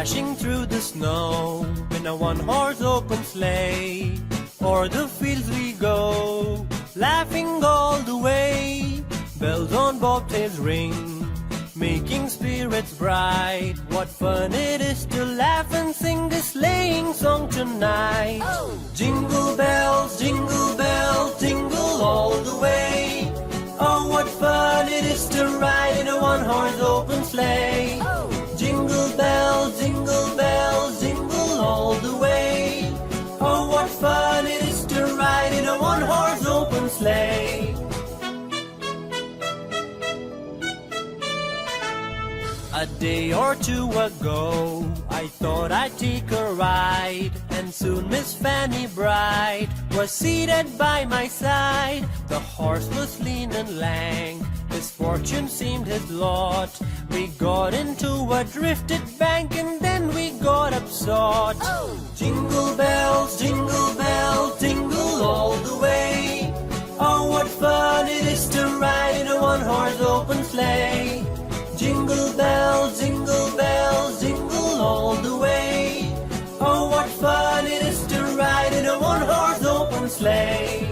Dashing through the snow in a one-horse open sleigh. O'er the fields we go, laughing all the way. Bells on bobtails ring, making spirits bright. What fun it is to laugh and sing a sleighing song tonight. Jingle bells, jingle all the way. Oh, what fun it is to ride in a one-horse open sleigh. Jingle bells, jingle all the way. Oh, what fun it is to ride in a one-horse open sleigh. A day or two ago, I thought I'd take a ride, and soon Miss Fanny Bright was seated by my side. The horse was lean and lank, his fortune seemed his lot. We got into a drifted bank, and then we got upsot. Jingle bells, jingle all the way. Oh, what fun it is to ride in a one-horse open sleigh. Jingle bells, jingle all the way. Oh, what fun it is to ride in a one-horse open sleigh.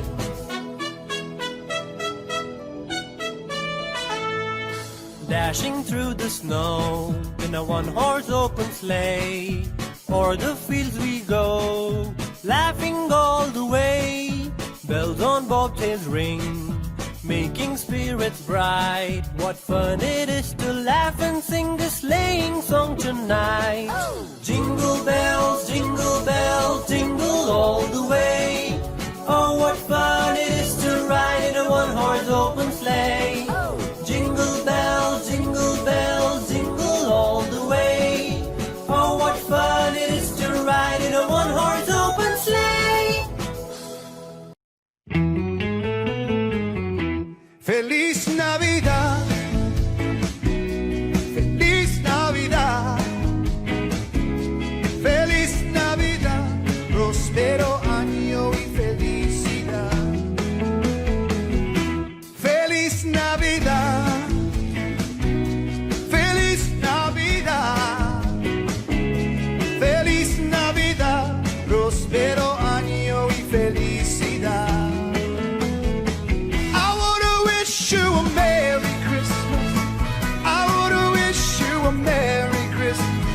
Dashing through the snow in a one-horse open sleigh. O'er the fields we go, laughing all the way. Bells on bobtails ring, making spirits bright. What fun it is to laugh and sing a sleighing song tonight. Jingle bells, jingle all the way. Oh, what fun it is to ride in a one-horse open sleigh. Jingle bells, jingle all the way. Oh, what fun it is to ride in a one-horse open sleigh. Feliz Navidad, feliz Navidad, feliz Navidad, próspero año y felicidad. Feliz Navidad, feliz Navidad, feliz Navidad, próspero año y felicidad. You a Merry Christmas. I wanna wish you a Merry Christmas.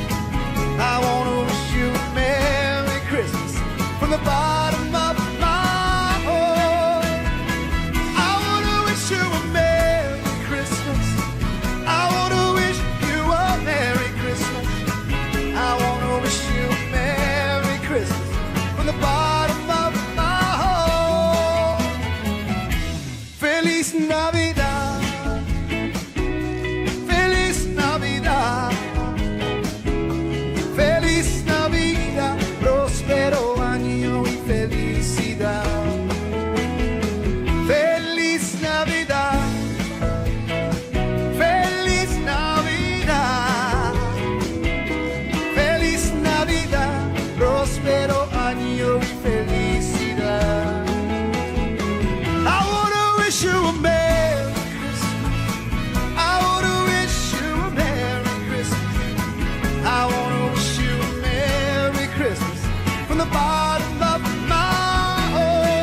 I wanna wish you a Merry Christmas from the bottom of my heart. I wanna wish you a Merry Christmas. I wanna wish you a Merry Christmas. I wanna wish you a Merry Christmas from the bottom of my heart. Feliz Navidad. From the bottom of my heart.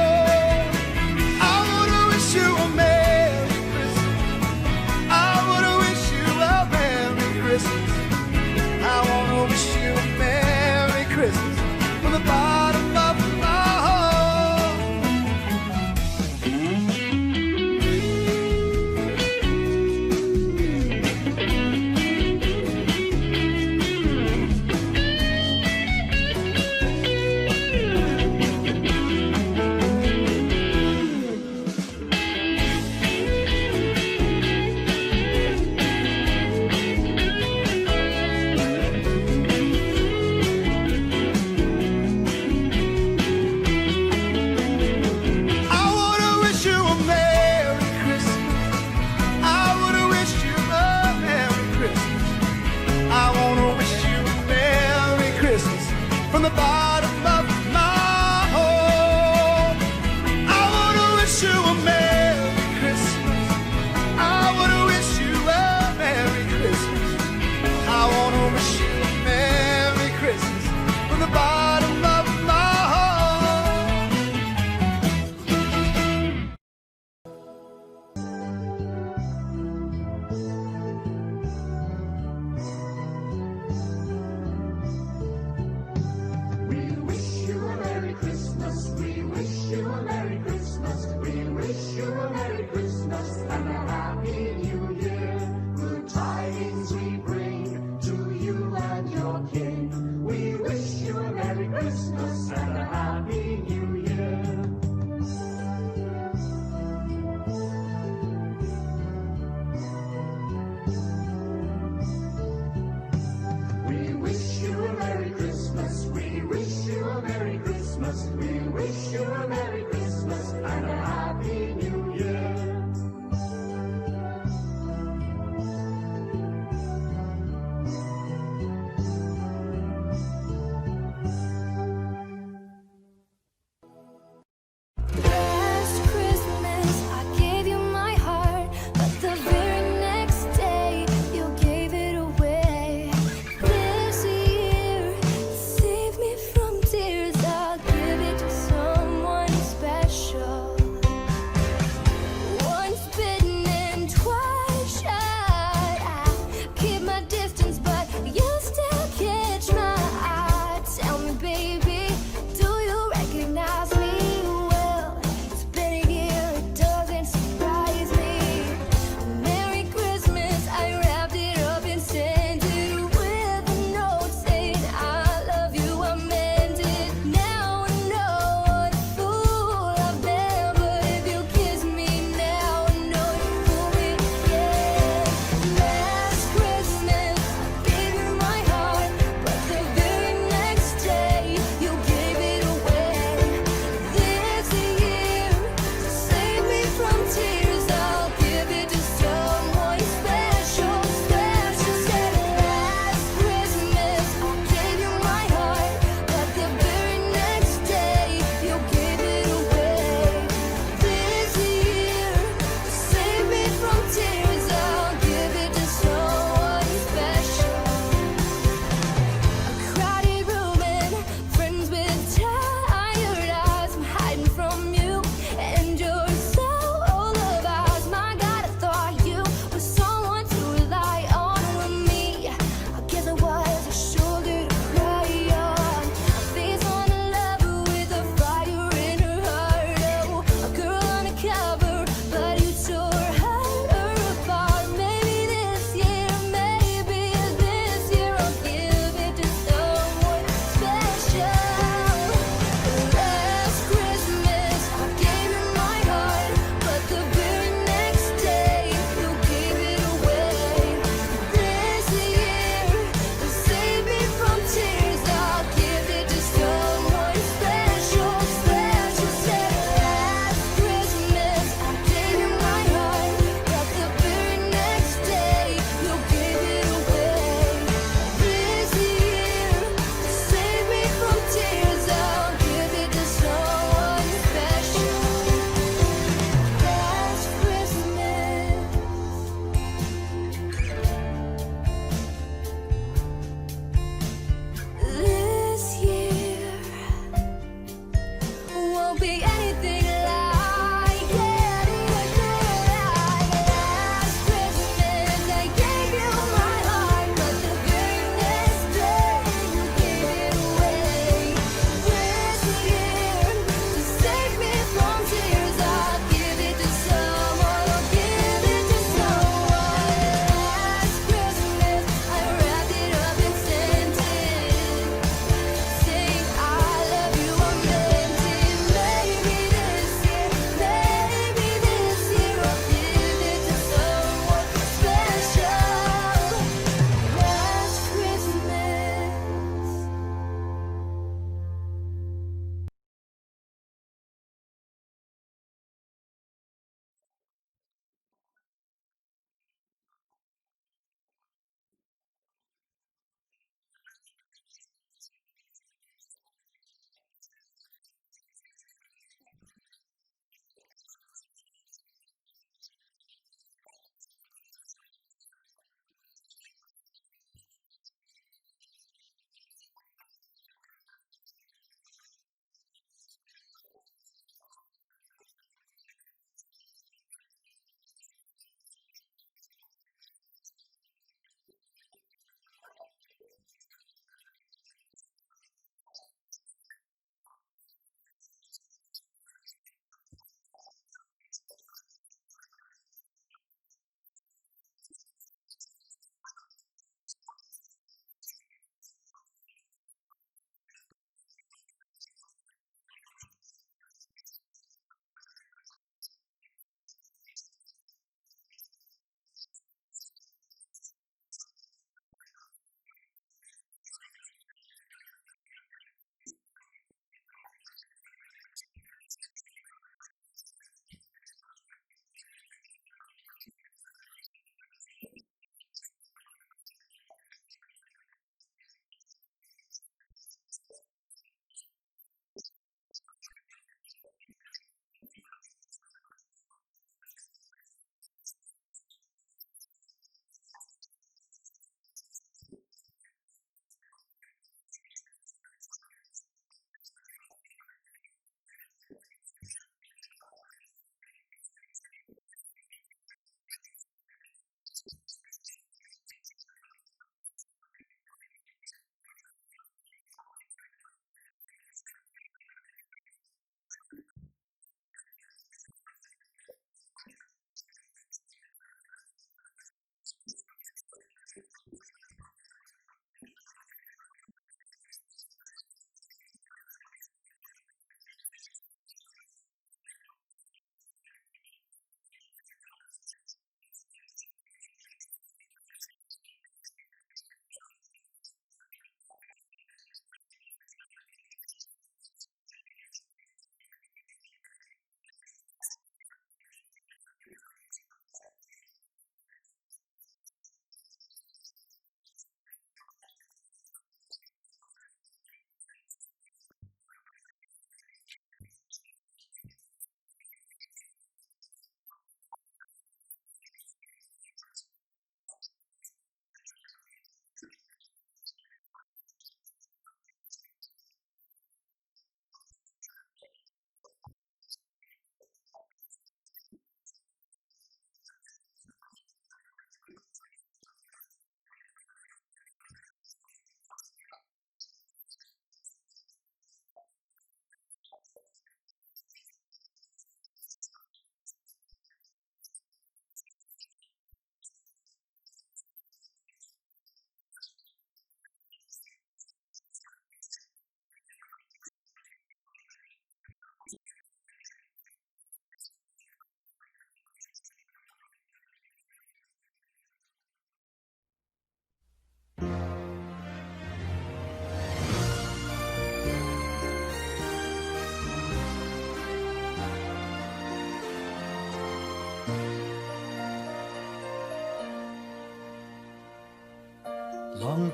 you a Merry Christmas and a Happy New Year. Good tidings we bring to you and your kin. We wish you a Merry Christmas and a Happy New Year. We wish you a Merry Christmas. We wish you a Merry Christmas. We wish you a Merry Christmas and a Happy New Year.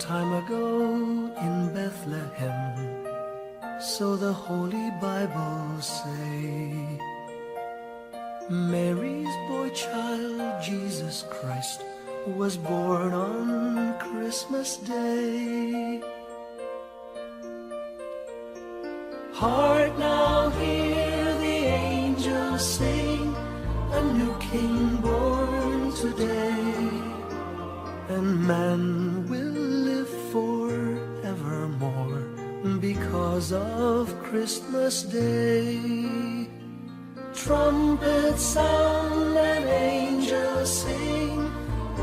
time ago in Bethlehem, so the Holy Bible say, Mary's boy child, Jesus Christ, was born on Christmas Day. Hark now, hear the angels sing, a new king born today, and man will live forevermore because of Christmas Day. Trumpets sound and angels sing,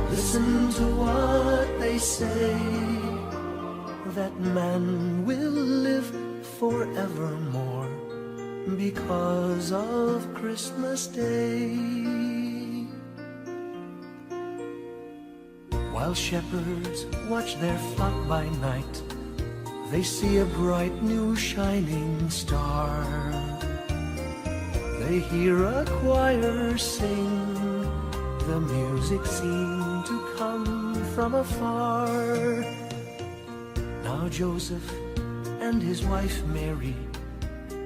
listen to what they say, that man will live forevermore because of Christmas Day. While shepherds watch their flock by night, they see a bright new shining star. They hear a choir sing, the music seemed to come from afar. Now Joseph and his wife Mary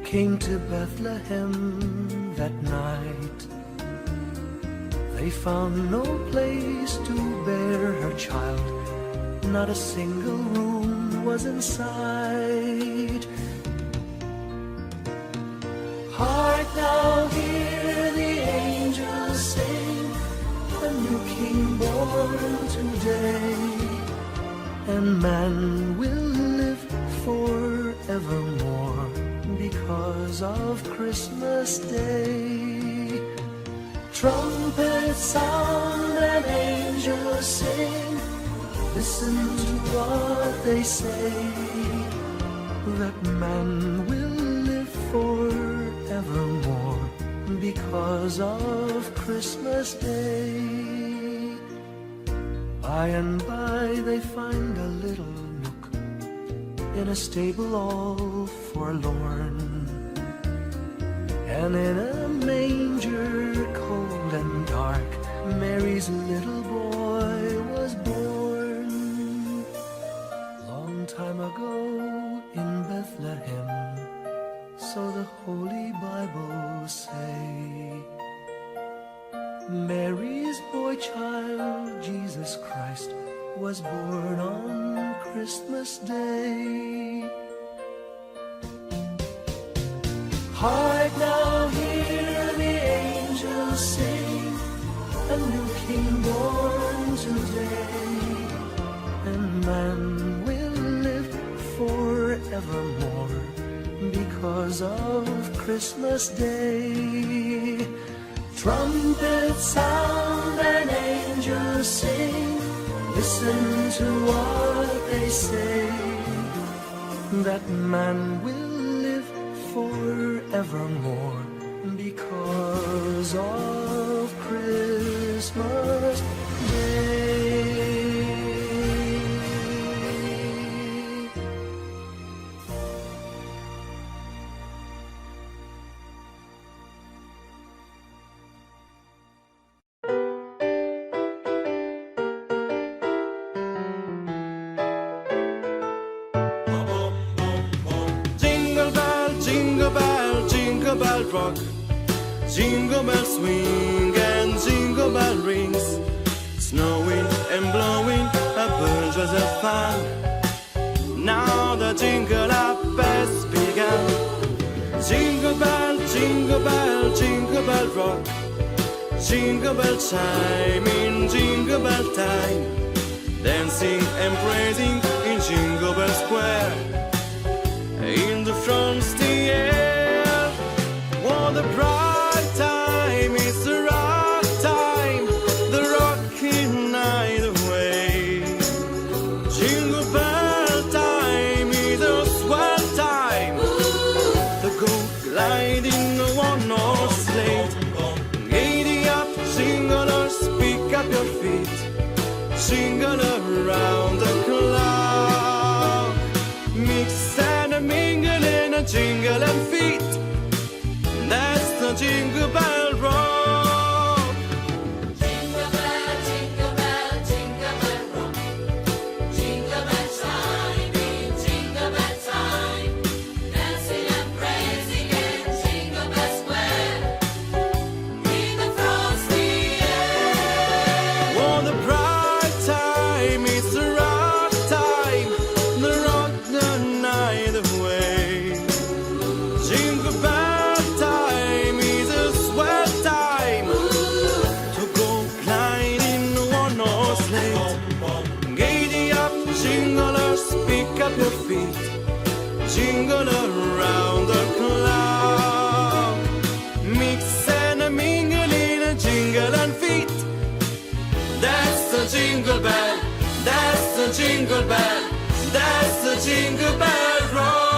came to Bethlehem that night. They found no place to bear her child, not a single room was in sight. Hark now, hear the angels sing, a new king born today, and man will live forevermore because of Christmas Day. Trumpets sound and angels sing, listen to what they say, that man will live forevermore because of Christmas Day. By and by they find a little nook in a stable all forlorn, and in a manger cold and dark, Mary's little boy was born. Long time ago in Bethlehem, so the Holy Bible say, Mary's boy child, Jesus Christ, was born on Christmas Day. Hark now, hear the angels sing, a new king born today, and man will live forevermore because of Christmas Day. Trumpets sound and angels sing, listen to what they say, that man will live forevermore because of Christmas Day. Jingle bell rock, jingle bell swing and jingle bell rings. Snowing and blowing, a bunch of fun. Now the jingle up has begun. Jingle bell, jingle bell, jingle bell rock, jingle bell chime in jingle bell time. Dancing and praising in Jingle Bell Square. In the frosty air, what a bright time, it's the rock time, the rocking night away. Jingle bell time is a swell time, the go gliding one horse sleigh. Giddy up, jinglers, pick up your feet, jingle around the clock. jingle around the clock. Mix and a mingle in a jingle and feet. That's the jingle bell, that's the jingle bell, that's the jingle bell rock.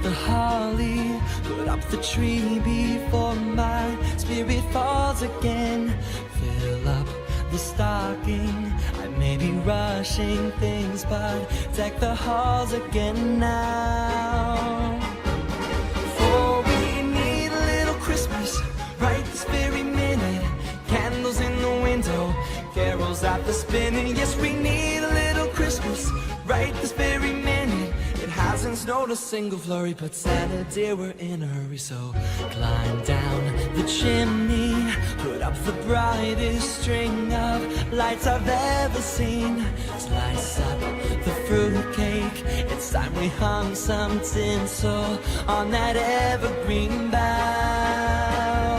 the holly, put up the tree before my spirit falls again. Fill up the stocking, I may be rushing things, but deck the halls again now. For we need a little Christmas right this very minute. Candles in the window, carols at the spinning. Yes, we need a little Christmas right this very minute. It hasn't snowed a single flurry, but Santa dear, we're in a hurry. So climb down the chimney, put up the brightest string of lights I've ever seen. Slice up the fruitcake, it's time we hung some tinsel on that evergreen bough.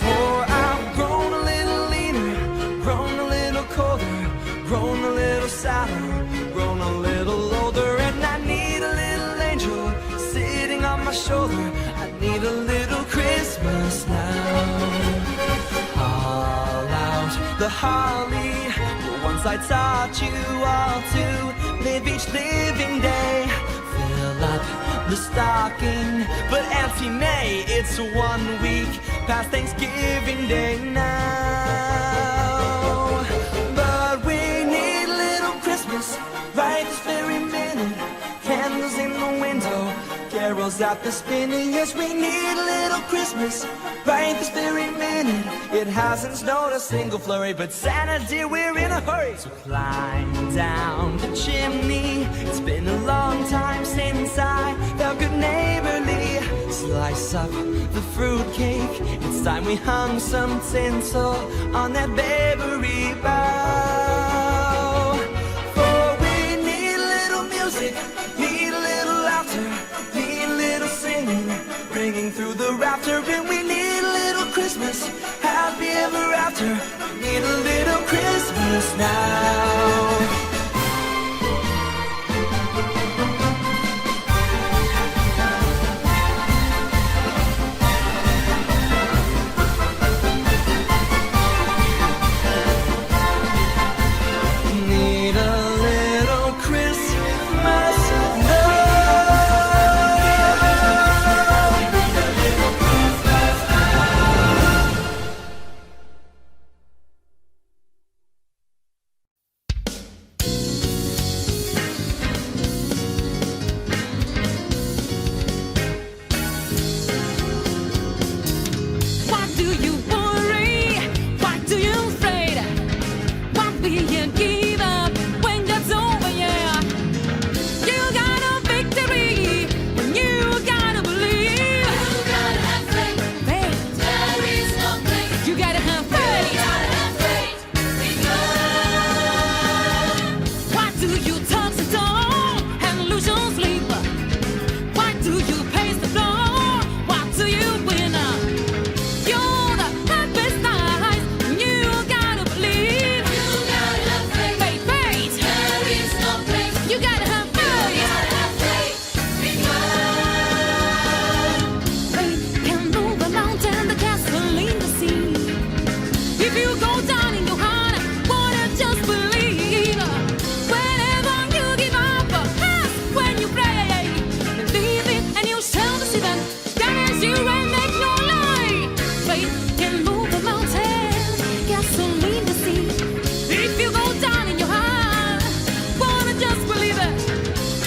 For I've grown a little leaner, grown a little colder, grown a little sadder, grown a little older, and I need a little angel sitting on my shoulder. I need a little Christmas now. All out the holly, we're one once I taught you all to live each living day. Fill up the stocking, but Auntie May, it's 1 week past Thanksgiving Day now. But we need a little Christmas right this very minute. Candles in the window, carols out the spinning. Yes, we need a little Christmas right this very minute. It hasn't snowed a single flurry, but Santa dear, we're in a hurry. So climb down the chimney. It's been a long time since I felt good neighborly. Slice up the fruitcake. It's time we hung some tinsel on that bakery bough. For we need a little music, need a little laughter, need a little singing, ringing through the rafter. And we need a little Christmas, happy ever after. Need a little Christmas now. Need a little Christmas now. Why do you worry? Why do you afraid? Why will you give up when that's over? Yeah, you got a victory when you gotta believe. You gotta have faith. There is no place. You gotta have faith. Why do you touch the door and lose your sleep? Why do you pace the floor? Why do you win? You're the happiest eyes. You gotta believe. You gotta have faith. Faith. There is no place. You gotta have faith. Faith can move a mountain, the castle in the sea. If you go down in your heart, wanna just believe. Whenever you give up, ask when you pray. Believe it and you shall see that. God is you and make no lie. Faith can move a mountain, castle in the sea. If you go down in your heart, wanna just believe it.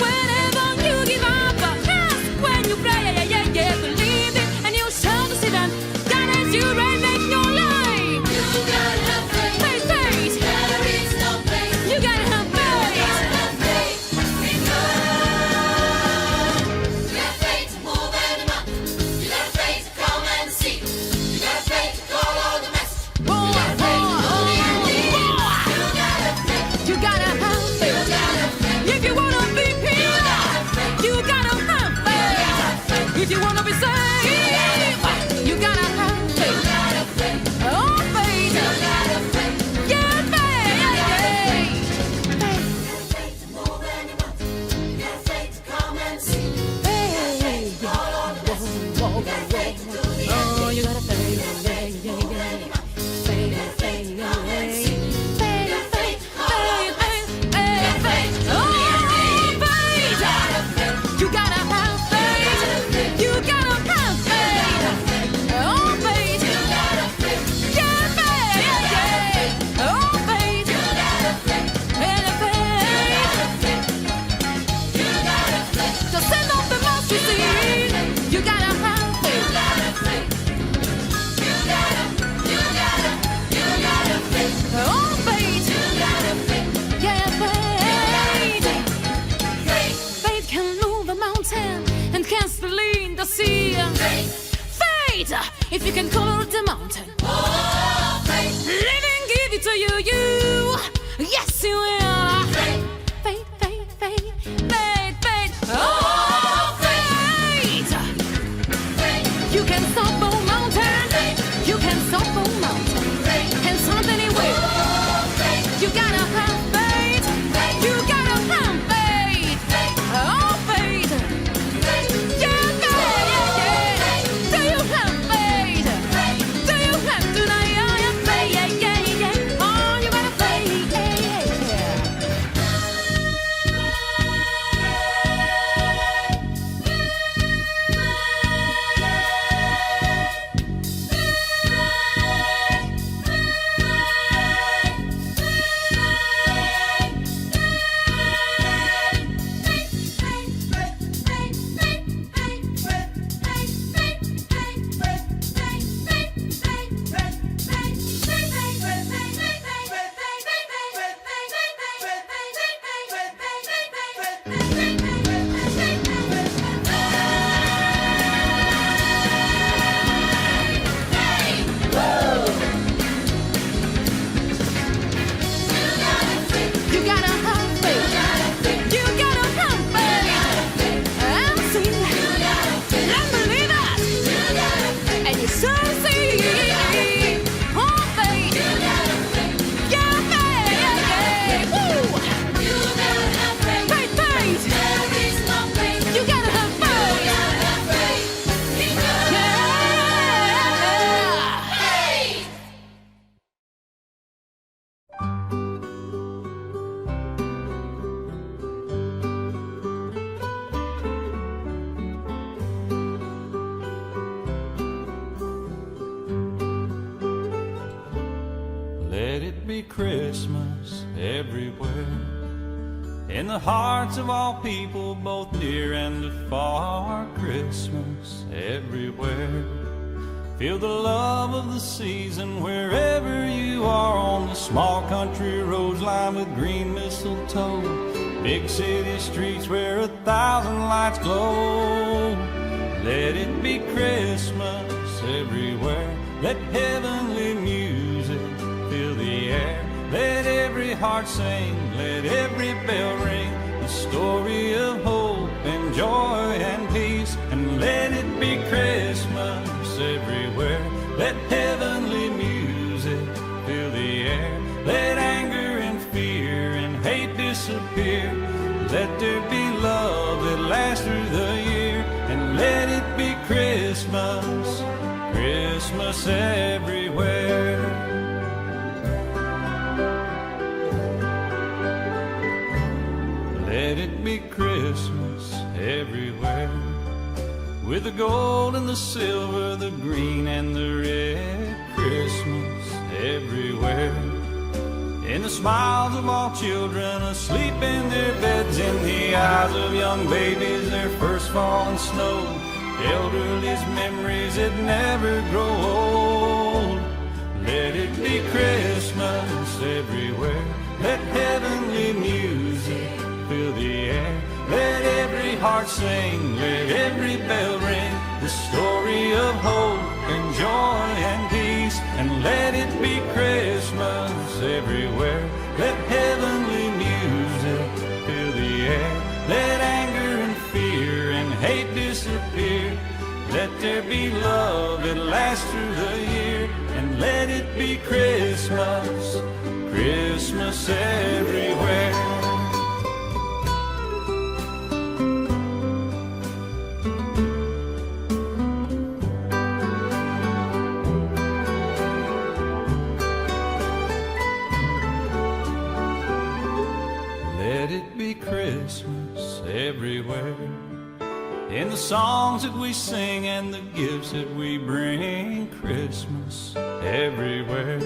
Whenever you give up, ask when you pray. Believe it and you shall see that. God is you and make no lie. You gotta have faith. Faith. There is no place. You gotta have faith. You gotta have faith. If you wanna be healed, you gotta have faith. If you wanna be saved, you gotta have faith. Oh, faith. Yeah, oh, you gotta faith. You gotta have faith. You gotta have faith. Oh, faith. Yeah, faith. Oh, faith. And faith. The sin of the mustard seed. You gotta have faith. Oh, faith. Yeah, faith. Faith can move a mountain and castle in the sea. Faith, if you can color the mountain. Living give it to you. Yes, you will. Faith. Oh, faith. You can stop a mountain. You can stop a mountain. And something it will. You gotta have faith. You gotta have faith. Oh, faith. Yeah, faith. Do you have faith? Do you have tonight? Yeah, faith. Oh, you gotta faith. be Christmas everywhere, in the hearts of all people, both near and afar. Christmas everywhere. Feel the love of the season wherever you are, on the small country roads lined with green mistletoe, big city streets where 1,000 lights glow. Let it be Christmas everywhere. Let heavenly music fill the air. Let every heart sing, let every bell ring, the story of hope and joy and peace. And let it be Christmas everywhere. Let heavenly music fill the air. Let anger and fear and hate disappear. Let there be love that lasts through the year. And let it be Christmas, Christmas everywhere. Let it be Christmas everywhere, with the gold and the silver, the green and the red. Christmas everywhere, in the smiles of all children asleep in their beds, in the eyes of young babies, their first falling snow, elderly's memories that never grow old. Let it be Christmas everywhere. Let heavenly music fill the air. Let every heart sing, let every bell ring, the story of hope and joy and peace. And let it be Christmas everywhere. Let heavenly music fill the air. Let anger and fear and hate disappear. Let there be love that lasts through the year. And let it be Christmas, Christmas everywhere. Christmas everywhere, in the songs that we sing and the gifts that we bring. Christmas everywhere,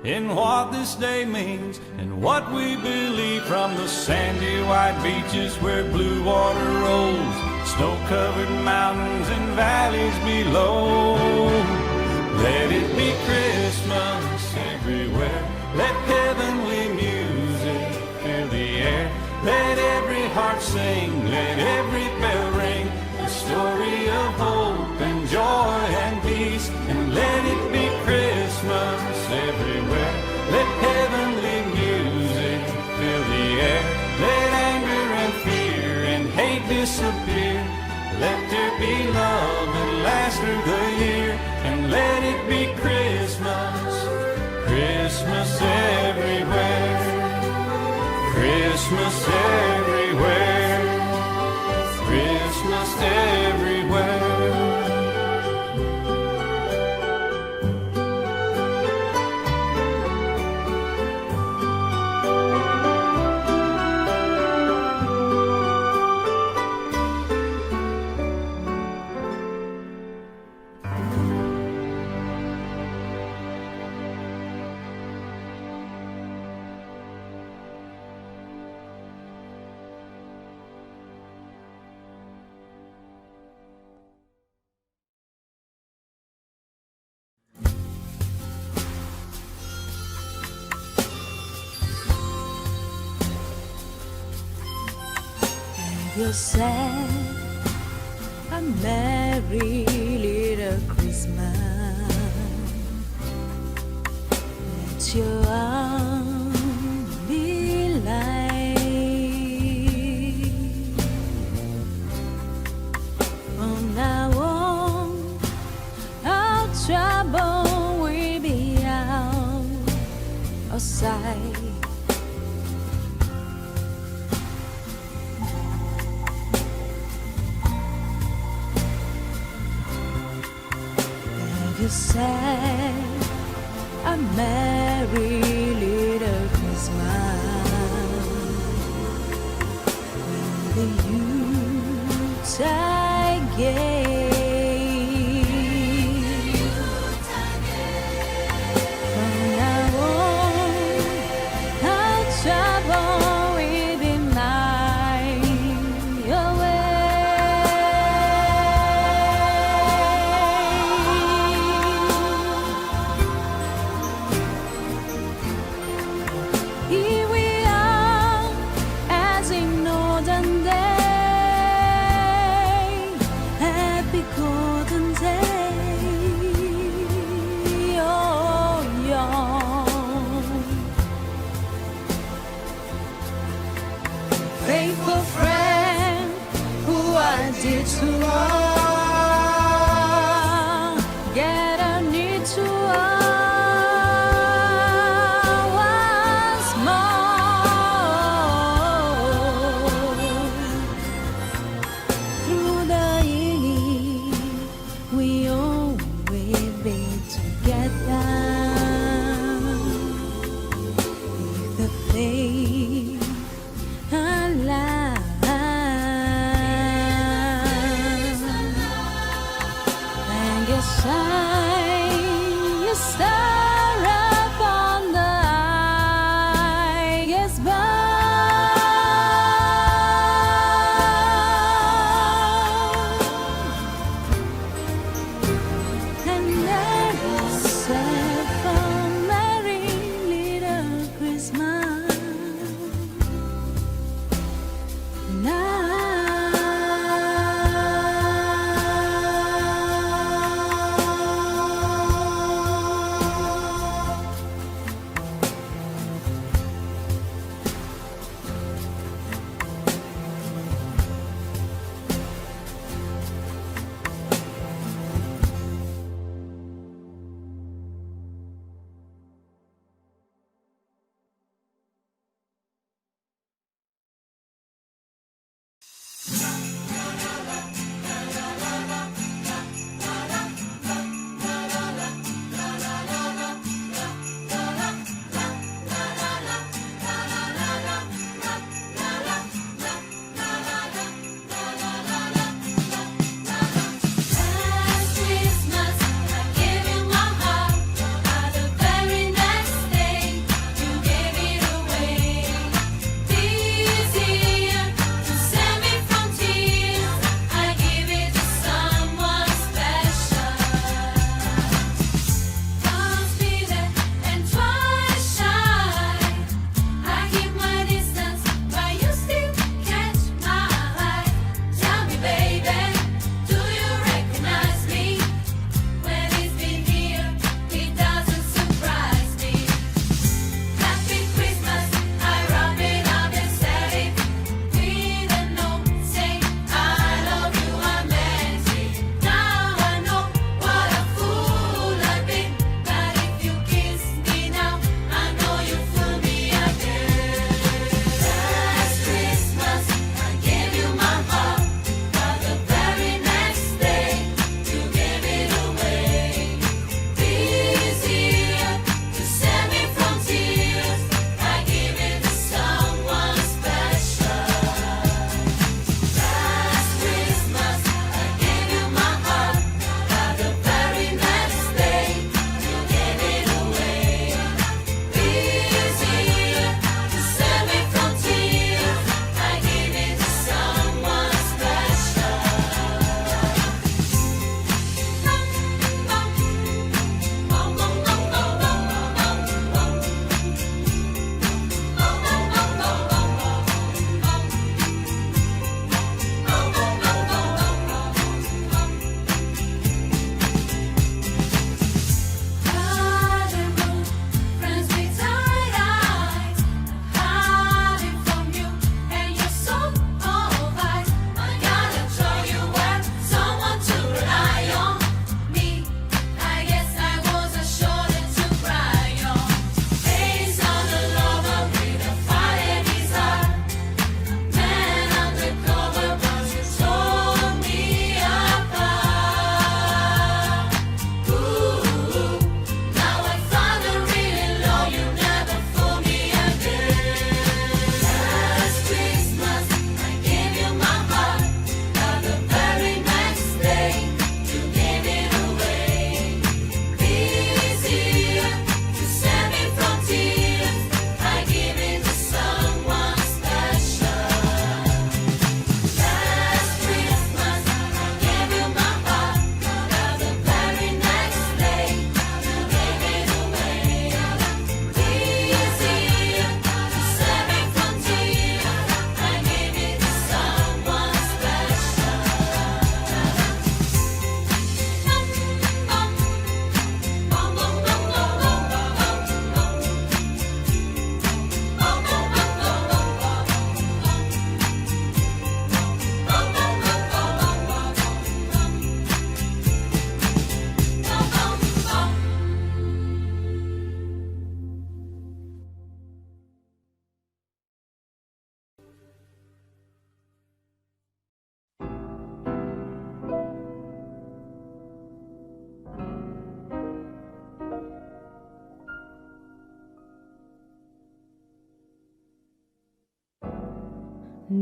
in what this day means and what we believe, from the sandy white beaches where blue water rolls, snow-covered mountains and valleys below. Let it be Christmas everywhere. Let heavenly music fill the air. Let every heart sing, let every bell ring, the story of hope and joy and peace. And let it be Christmas everywhere. Let heavenly music fill the air. Let anger and fear and hate disappear. Let there be love that lasts through the year. And let it be Christmas, Christmas everywhere. Christmas everywhere, Christmas everywhere. Yourself a merry little Christmas. Let your arms be light. From now on, our trouble will be out of sight. Yourself a merry little Christmas, when the Yuletide gay. From now on, guess I'm a star up on the I guess and never said for Merry Little Christmas.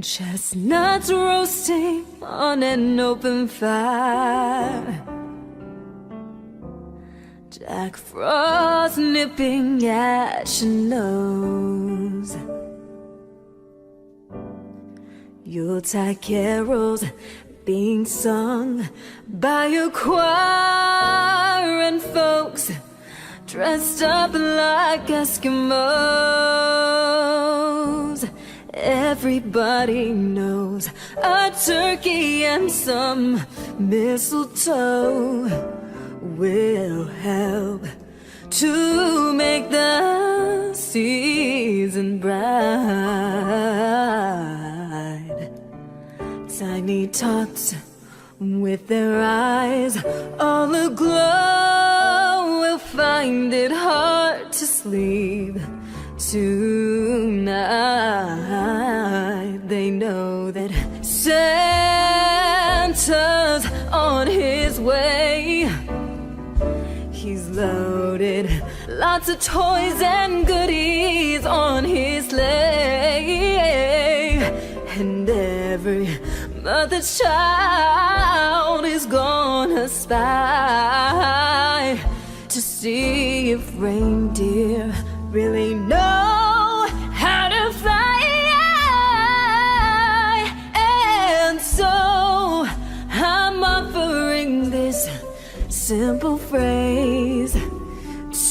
Chestnuts roasting on an open fire. Jack Frost nipping at your nose. Yuletide carols being sung by a choir and folks dressed up like Eskimos. Everybody knows a turkey and some mistletoe will help to make the season bright. Tiny tots with their eyes all aglow will find it hard to sleep tonight. They know that Santa's on his way. He's loaded lots of toys and goodies on his sleigh, and every mother's child is gonna spy to see if reindeer really know how to fly. And so I'm offering this simple phrase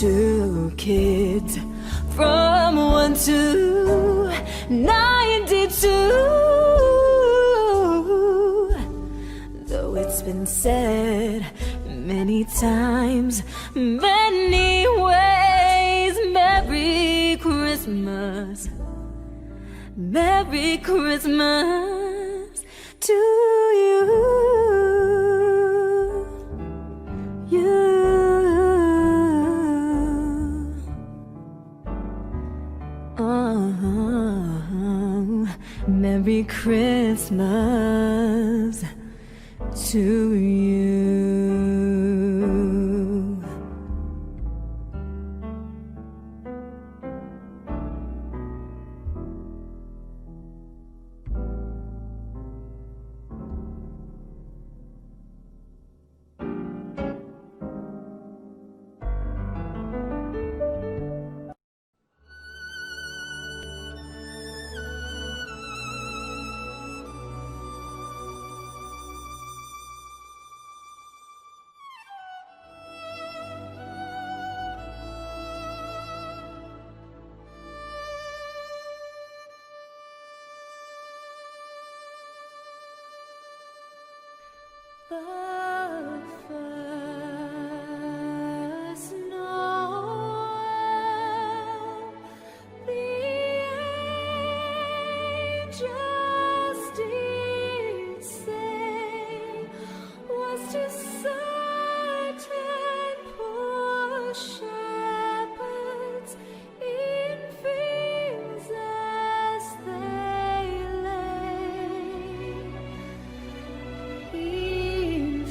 to kids from 1 to 92. Though it's been said many times, many ways, Merry Christmas, Merry Christmas to you. Merry Christmas to you. The first Noel, the angels did say, was to certain poor shepherds in fields as they lay. In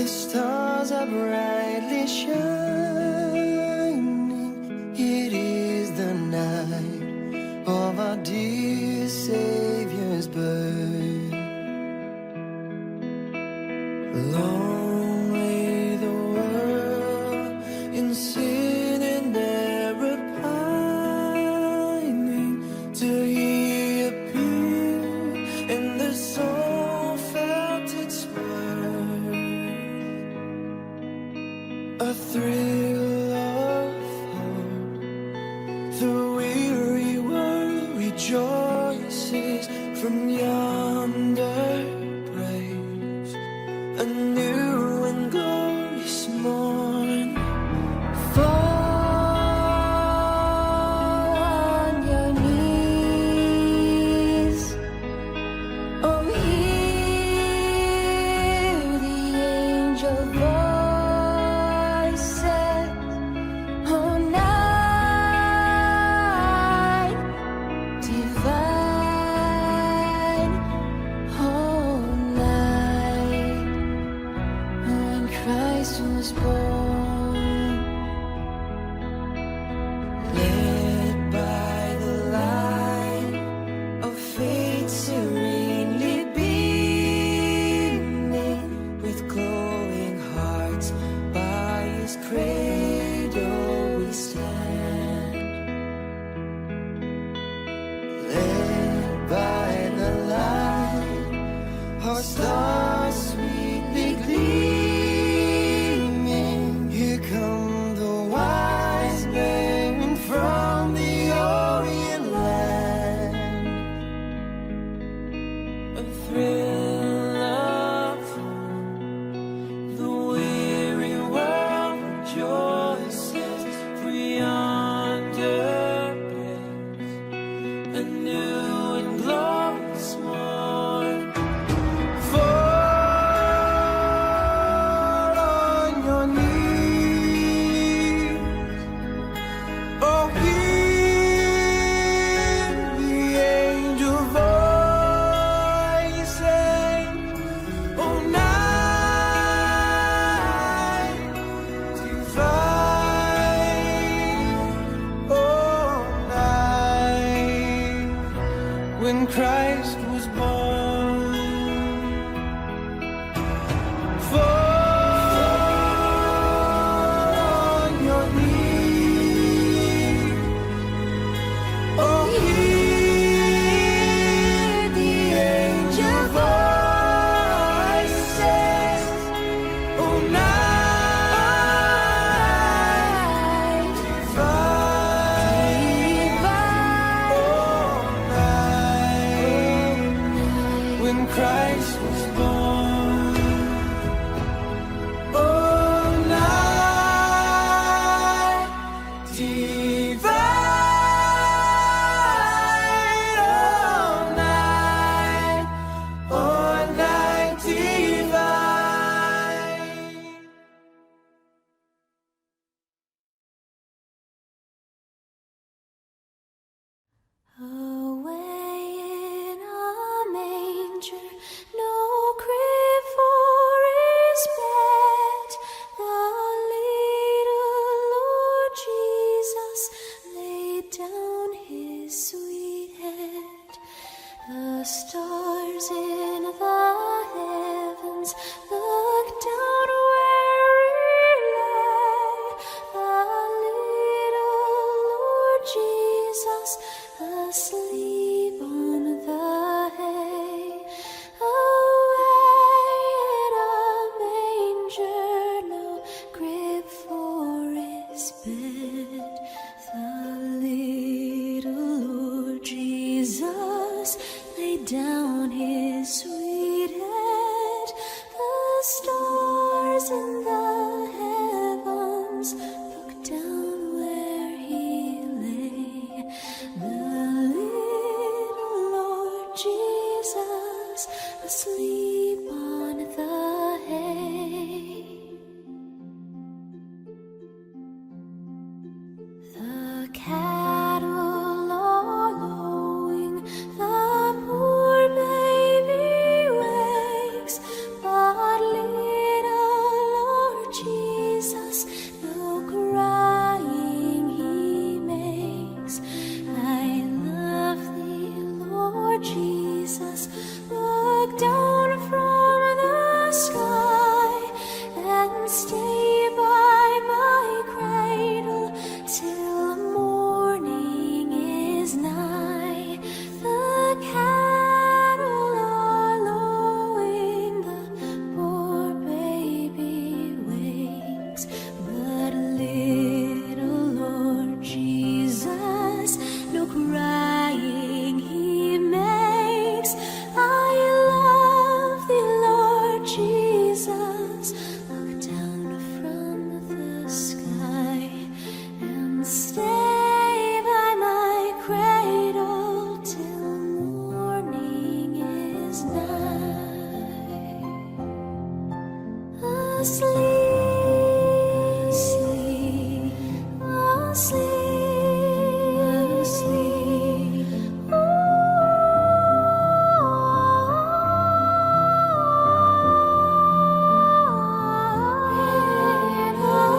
The stars are brightly shining. It is the night of our dear Savior's birth. Long lay the world in sin and error pining, till He appeared and the soul felt its worth. A thrill of hope, the weary world rejoices from yonder praise. A new and glorious morn. Fall on your knees. Oh, hear the angel voices. Oh, night divine. Oh, night when Christ was born. Led by the light of faith serenely beaming, with glowing hearts by His cradle we stand. Led by the light, our stars sweetly gleaming. Here come the wise men from the Orient land. A thrill of hope, the weary world rejoices, for yonder breaks a new and glorious morn. Fall on your knees. Oh, hear the angel voices. Oh, night divine. Oh, night when Christ was born. Fall on your knees. Oh, hear the angel voices. Oh, night divine. Oh, night when Christ was born. Oh, night divine. Oh, night divine. Away in a manger, no crib for His bed, the little Lord Jesus laid down His sweet head. The stars in the heavens looked down where He lay, the little Lord Jesus asleep on the hay. Away in a manger, no crib for His bed, the little Lord Jesus laid down His sweet head. The stars in the heavens looked down where He lay, the little Lord Jesus asleep on the hay. The cattle are lowing, the poor baby wakes, but little Silent night, asleep, asleep, asleep, asleep.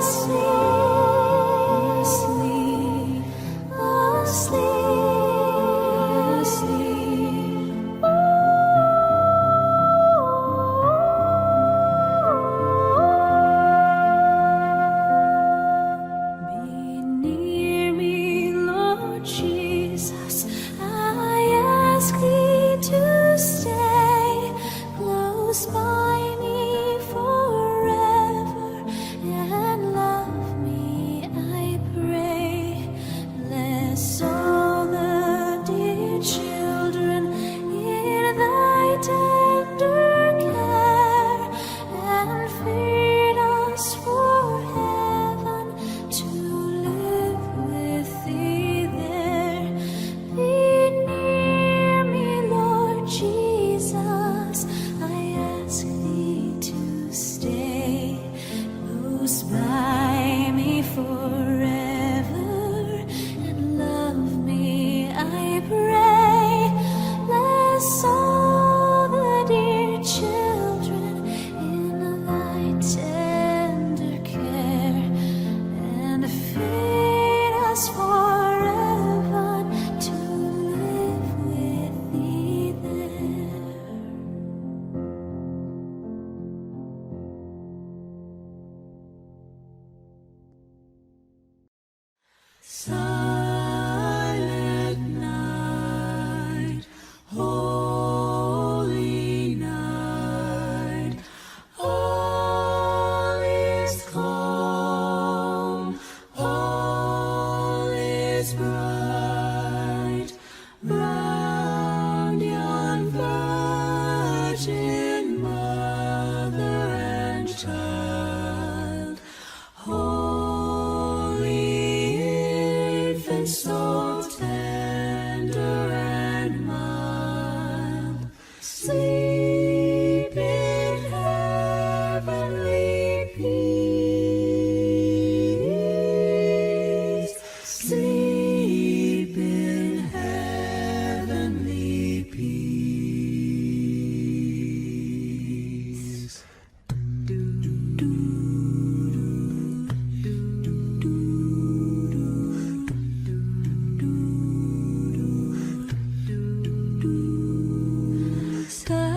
Asleep, asleep, asleep. Be near me, Lord Jesus. I ask thee to stay close by me forever and love me, I pray. Bless all the dear children in thy tender care and feed us for heaven to live with thee there. Be near me, Lord Jesus. I ask thee to stay close by me forever and love me, I pray. Bless all the dear children in thy tender care and feed us forever to live with thee there. Silent night, holy night, all is calm, all is bright, round yon virgin mother and child. Holy infant, so tender and mild, sleep in heavenly peace. Sleep in heavenly peace. Sky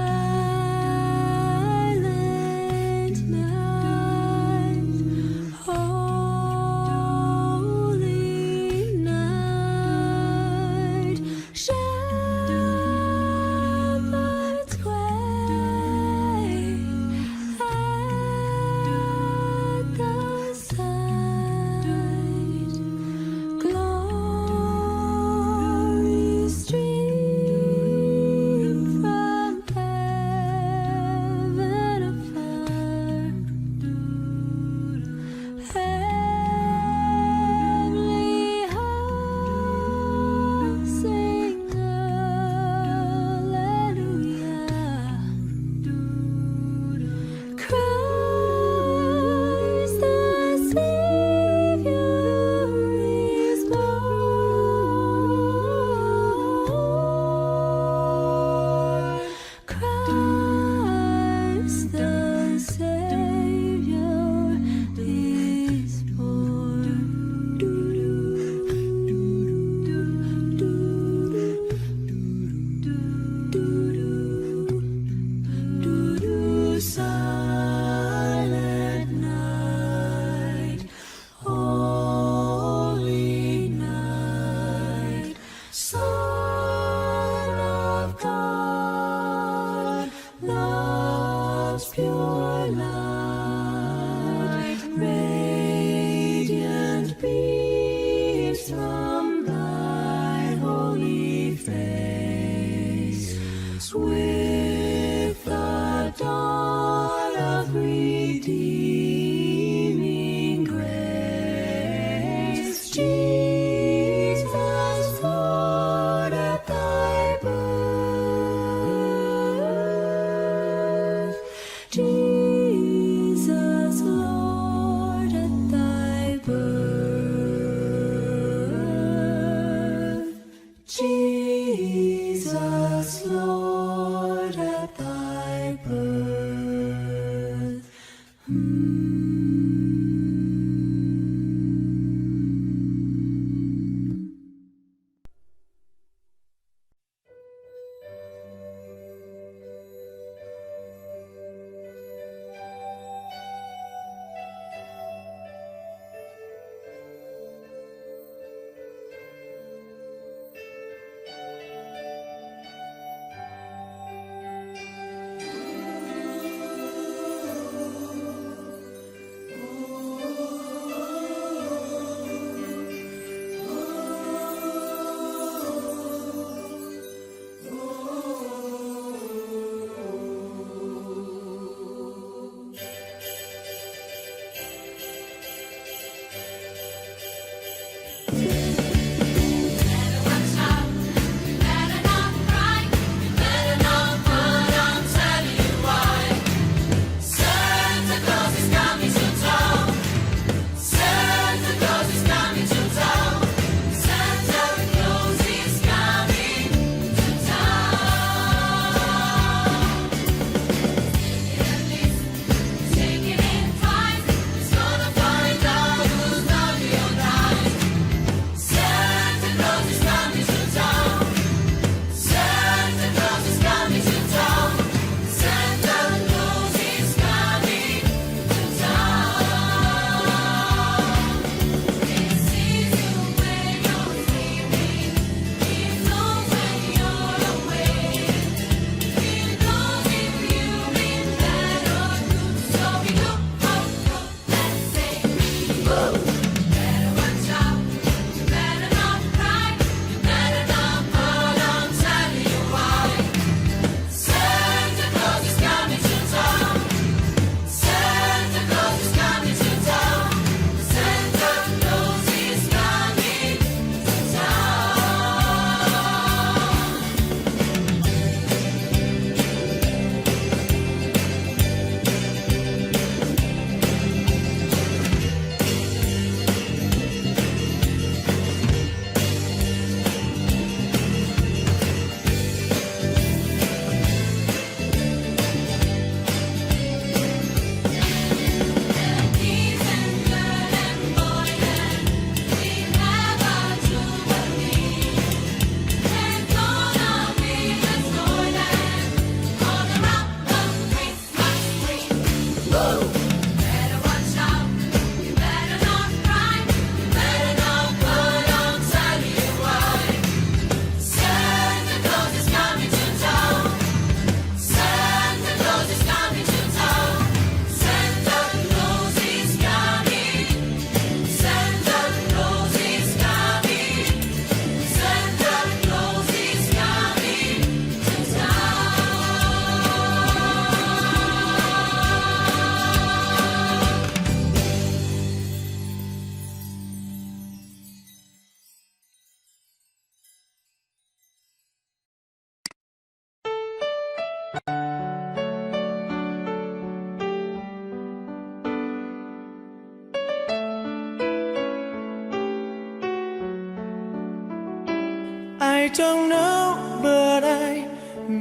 don't know, but I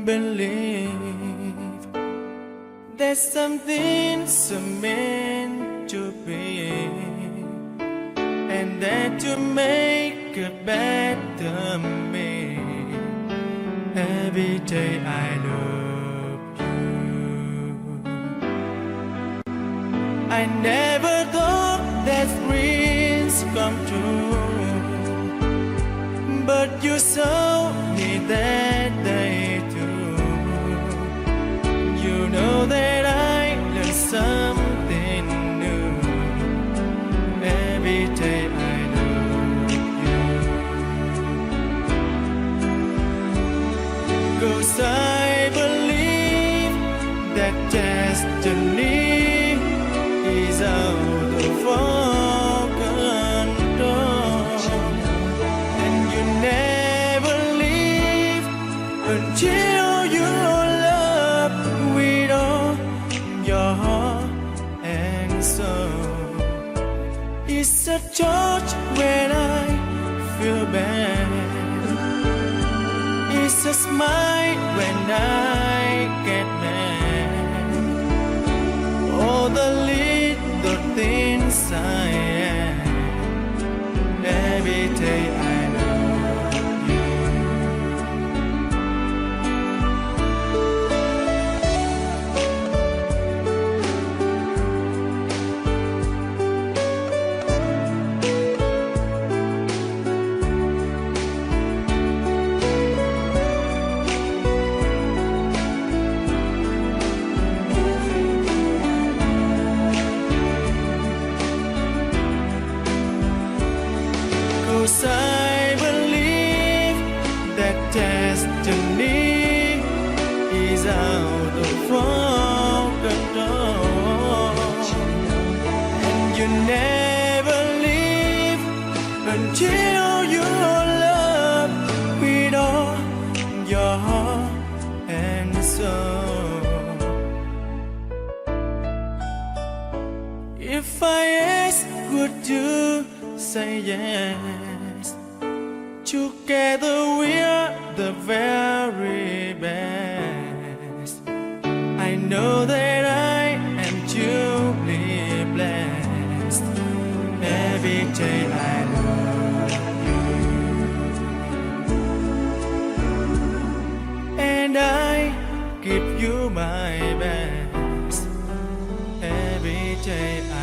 believe there's something so meant to be, and that to make a better me. Every day I love you. I never thought that dreams come true, but you saw me that day too. You know that I learned something new. Every day I love you. 'Cause I believe that destiny is out of our control, and you never leave until you love with all your heart and soul. It's a touch when I feel bad. It's a smile when I get mad. All the little things I am. Every day I love you. Cause I believe that destiny is out of our control, and you never leave until you love with all your heart and soul. If I ask, would you say yes? Together we're the very best. I know that I am truly blessed. Every day I love you, and I give you my best. Every day I